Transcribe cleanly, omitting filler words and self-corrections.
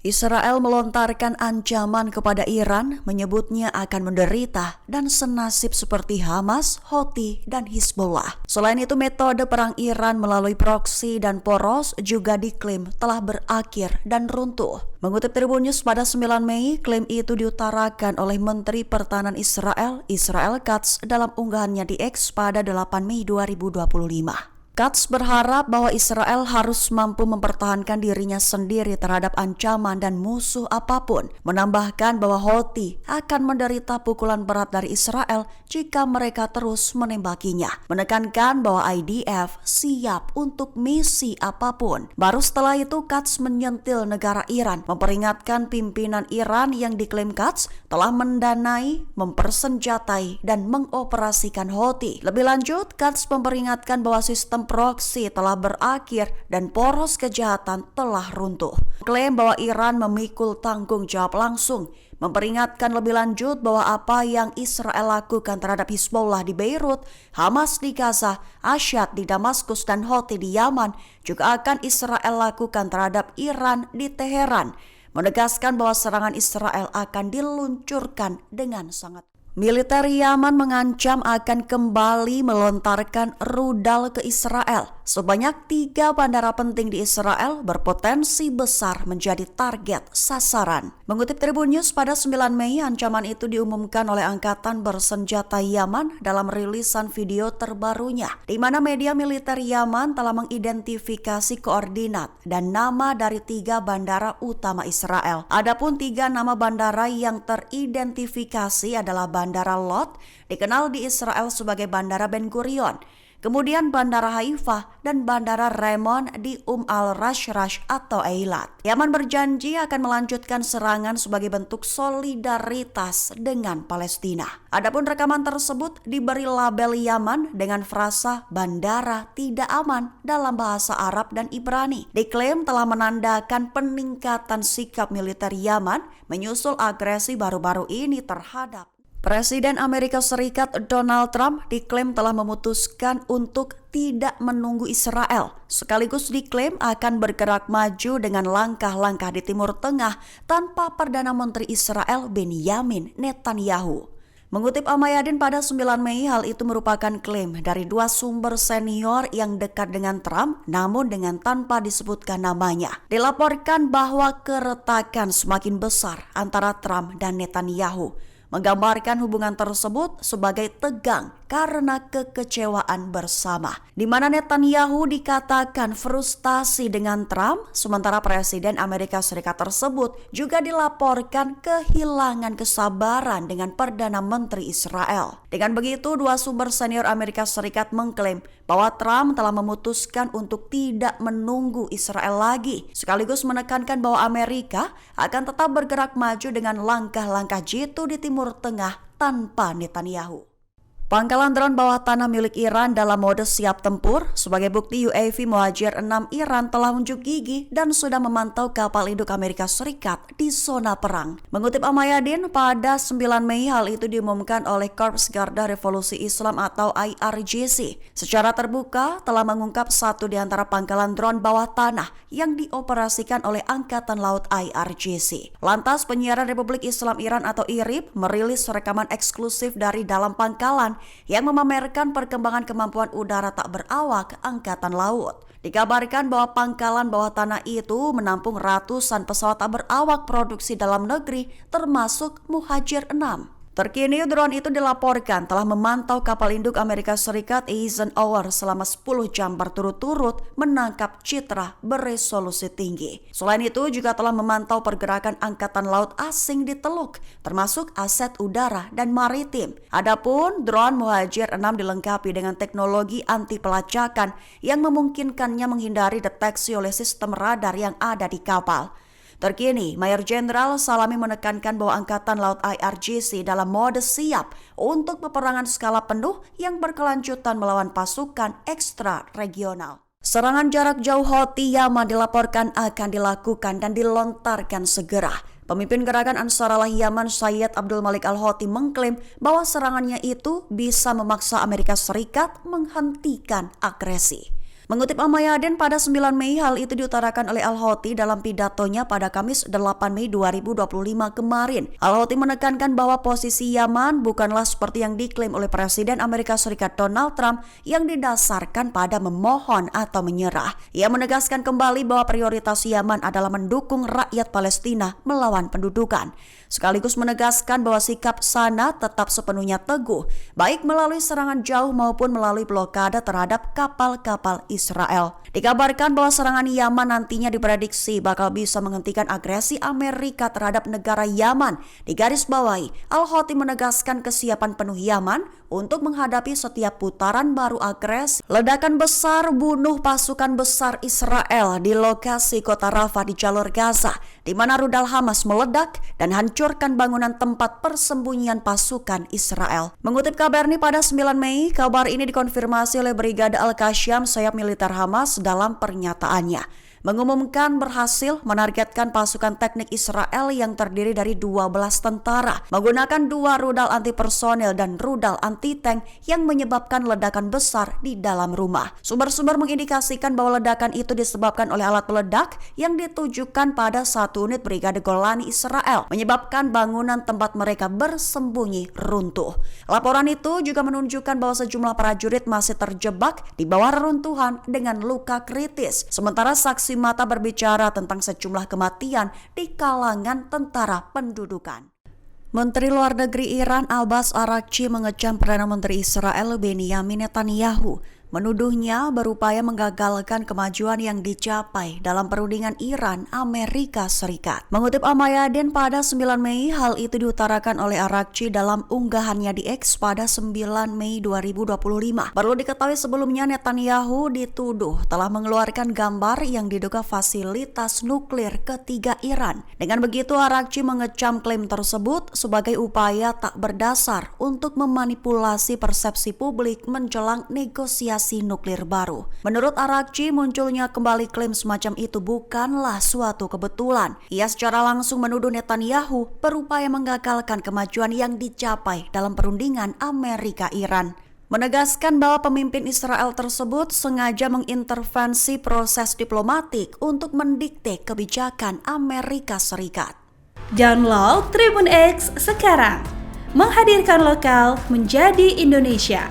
Israel melontarkan ancaman kepada Iran, menyebutnya akan menderita dan senasib seperti Hamas, Houthi, dan Hizbullah. Selain itu, metode perang Iran melalui proksi dan poros juga diklaim telah berakhir dan runtuh. Mengutip Tribun News pada 9 Mei, klaim itu diutarakan oleh Menteri Pertahanan Israel, Israel Katz, dalam unggahannya di X pada 8 Mei 2025. Katz berharap bahwa Israel harus mampu mempertahankan dirinya sendiri terhadap ancaman dan musuh apapun. Menambahkan bahwa Houthi akan menderita pukulan berat dari Israel jika mereka terus menembakinya. Menekankan bahwa IDF siap untuk misi apapun. Baru setelah itu Katz menyentil negara Iran, memperingatkan pimpinan Iran yang diklaim Katz telah mendanai, mempersenjatai, dan mengoperasikan Houthi. Lebih lanjut, Katz memperingatkan bahwa sistem proksi telah berakhir dan poros kejahatan telah runtuh. Klaim bahwa Iran memikul tanggung jawab langsung, memperingatkan lebih lanjut bahwa apa yang Israel lakukan terhadap Hizbullah di Beirut, Hamas di Gaza, Asyad di Damaskus, dan Houthi di Yaman juga akan Israel lakukan terhadap Iran di Teheran, menegaskan bahwa serangan Israel akan diluncurkan dengan sangat. Militer Yaman mengancam akan kembali melontarkan rudal ke Israel. Sebanyak 3 bandara penting di Israel berpotensi besar menjadi target sasaran. Mengutip Tribun News pada 9 Mei, ancaman itu diumumkan oleh Angkatan Bersenjata Yaman dalam rilisan video terbarunya, di mana media militer Yaman telah mengidentifikasi koordinat dan nama dari 3 bandara utama Israel. Adapun 3 nama bandara yang teridentifikasi adalah Bandara Lod, dikenal di Israel sebagai Bandara Ben Gurion, kemudian Bandara Haifa, dan Bandara Ramon di al-Rashrash atau Eilat. Yaman berjanji akan melanjutkan serangan sebagai bentuk solidaritas dengan Palestina. Adapun rekaman tersebut diberi label Yaman dengan frasa bandara tidak aman dalam bahasa Arab dan Ibrani. Diklaim telah menandakan peningkatan sikap militer Yaman menyusul agresi baru-baru ini terhadap Presiden Amerika Serikat Donald Trump. Diklaim telah memutuskan untuk tidak menunggu Israel, sekaligus diklaim akan bergerak maju dengan langkah-langkah di Timur Tengah tanpa Perdana Menteri Israel Benjamin Netanyahu. Mengutip Al-Mayadin pada 9 Mei, hal itu merupakan klaim dari 2 sumber senior yang dekat dengan Trump, namun dengan tanpa disebutkan namanya. Dilaporkan bahwa keretakan semakin besar antara Trump dan Netanyahu, menggambarkan hubungan tersebut sebagai tegang karena kekecewaan bersama, di mana Netanyahu dikatakan frustasi dengan Trump, sementara Presiden Amerika Serikat tersebut juga dilaporkan kehilangan kesabaran dengan Perdana Menteri Israel. Dengan begitu, 2 sumber senior Amerika Serikat mengklaim bahwa Trump telah memutuskan untuk tidak menunggu Israel lagi, sekaligus menekankan bahwa Amerika akan tetap bergerak maju dengan langkah-langkah jitu di Timur Tengah tanpa Netanyahu. Pangkalan drone bawah tanah milik Iran dalam mode siap tempur. Sebagai bukti, UAV Muhajir 6 Iran telah unjuk gigi dan sudah memantau kapal induk Amerika Serikat di zona perang. Mengutip Al-Mayadin, pada 9 Mei hal itu diumumkan oleh Korps Garda Revolusi Islam atau IRGC. Secara terbuka telah mengungkap satu di antara pangkalan drone bawah tanah yang dioperasikan oleh Angkatan Laut IRGC. Lantas, Penyiaran Republik Islam Iran atau IRIB merilis rekaman eksklusif dari dalam pangkalan yang memamerkan perkembangan kemampuan udara tak berawak Angkatan Laut. Dikabarkan bahwa pangkalan bawah tanah itu menampung ratusan pesawat tak berawak produksi dalam negeri termasuk Muhajir 6. Terkini, drone itu dilaporkan telah memantau kapal induk Amerika Serikat Eisenhower selama 10 jam berturut-turut menangkap citra beresolusi tinggi. Selain itu, juga telah memantau pergerakan angkatan laut asing di Teluk, termasuk aset udara dan maritim. Adapun drone Muhajir 6 dilengkapi dengan teknologi anti pelacakan yang memungkinkannya menghindari deteksi oleh sistem radar yang ada di kapal. Terkini, Mayor Jenderal Salami menekankan bahwa Angkatan Laut IRGC dalam mode siap untuk peperangan skala penuh yang berkelanjutan melawan pasukan ekstra regional. Serangan jarak jauh Houthi Yaman dilaporkan akan dilakukan dan dilontarkan segera. Pemimpin gerakan Ansarallah Yaman Sayyid Abdul Malik Al-Houthi mengklaim bahwa serangannya itu bisa memaksa Amerika Serikat menghentikan agresi. Mengutip Al-Mayadin pada 9 Mei, hal itu diutarakan oleh Al-Houthi dalam pidatonya pada Kamis 8 Mei 2025 kemarin. Al-Houthi menekankan bahwa posisi Yaman bukanlah seperti yang diklaim oleh Presiden Amerika Serikat Donald Trump yang didasarkan pada memohon atau menyerah. Ia menegaskan kembali bahwa prioritas Yaman adalah mendukung rakyat Palestina melawan pendudukan. Sekaligus menegaskan bahwa sikap sana tetap sepenuhnya teguh, baik melalui serangan jauh maupun melalui blokade terhadap kapal-kapal Israel. Dikabarkan bahwa serangan Yaman nantinya diprediksi bakal bisa menghentikan agresi Amerika terhadap negara Yaman. Di garis bawahi, Al-Houthi menegaskan kesiapan penuh Yaman untuk menghadapi setiap putaran baru agresi. Ledakan besar bunuh pasukan besar Israel di lokasi kota Rafah di jalur Gaza, di mana rudal Hamas meledak dan hancurkan bangunan tempat persembunyian pasukan Israel. Mengutip Kabarni pada 9 Mei, kabar ini dikonfirmasi oleh Brigade Al-Qassam sayap militer Hamas dalam pernyataannya. Mengumumkan berhasil menargetkan pasukan teknik Israel yang terdiri dari 12 tentara menggunakan 2 rudal anti personel dan rudal anti tank yang menyebabkan ledakan besar di dalam rumah. Sumber-sumber mengindikasikan bahwa ledakan itu disebabkan oleh alat peledak yang ditujukan pada satu unit Brigade Golani Israel, menyebabkan bangunan tempat mereka bersembunyi runtuh. Laporan itu juga menunjukkan bahwa sejumlah prajurit masih terjebak di bawah reruntuhan dengan luka kritis, sementara saksi mata berbicara tentang sejumlah kematian di kalangan tentara pendudukan. Menteri Luar Negeri Iran Abbas Araghchi mengecam Perdana Menteri Israel Benyamin Netanyahu, menuduhnya berupaya menggagalkan kemajuan yang dicapai dalam perundingan Iran-Amerika Serikat. Mengutip Al-Mayadin pada 9 Mei, hal itu diutarakan oleh Araghchi dalam unggahannya di X pada 9 Mei 2025. Perlu diketahui sebelumnya Netanyahu dituduh telah mengeluarkan gambar yang diduga fasilitas nuklir ketiga Iran. Dengan begitu, Araghchi mengecam klaim tersebut sebagai upaya tak berdasar untuk memanipulasi persepsi publik menjelang negosiasi nuklir baru. Menurut Araghchi, munculnya kembali klaim semacam itu bukanlah suatu kebetulan. Ia secara langsung menuduh Netanyahu berupaya menggagalkan kemajuan yang dicapai dalam perundingan Amerika-Iran. Menegaskan bahwa pemimpin Israel tersebut sengaja mengintervensi proses diplomatik untuk mendikte kebijakan Amerika Serikat. Download Tribun X sekarang, menghadirkan lokal menjadi Indonesia.